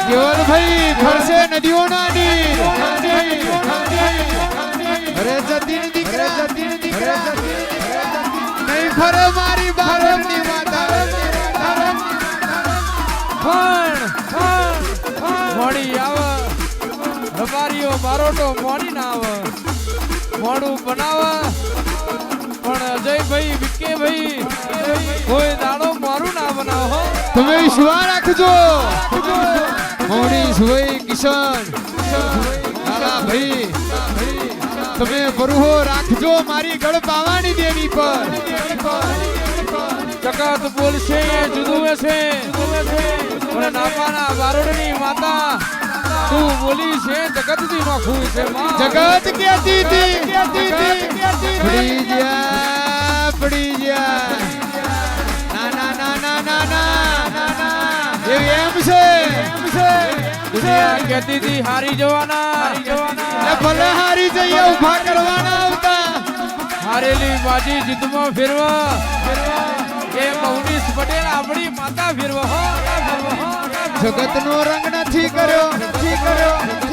કેવલભાઈ ફરશે નદીઓના નીર અરે જતીન દીકરા નહીં ફરે મારી બારમની માતા મોડી આવે રબારીઓ બારોટો મોડી ના આવે મોડું બનાવે પણ અજયભાઈ વિકેભાઈ કોઈ દાડો મારું ના બનાવો તમે વિશ્વાસ રાખજો મોડી સુઈ કિશન લાલા ભાઈ તમે બરુહો રાખજો મારી ગળ પાવાની દેવી પર જગત બોલશે જુદું છે પણ નાપાના બારોડની માતા તું બોલી છે જગત થી નોખું છે જગત કેતી હતી પડી ગયા ના ના ના ના ના ના એમ છે દુનિયા કહેતી હતી હારી જવાના ભલે હારી જઈએ ઉભા કરવાના આવતા હારેલી બાજી જીતમાં ફેરવા એ મૌનીશ પટેલ આપણી માતા ફેરવા જગતનો રંગ નથી કર્યો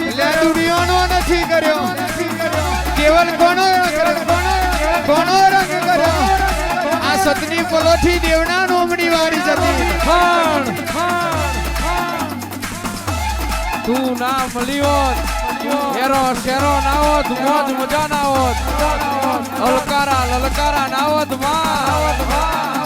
એટલે દુનિયાનો નથી કર્યો કેવલ કોનો રંગ કર્યો આ સતની પલોઠી દેવના નોમની વારી જતી તું ના મળી હોત એરો શેરો ના હોત મોજ મજા ના હોત લલકારા ના હોત માં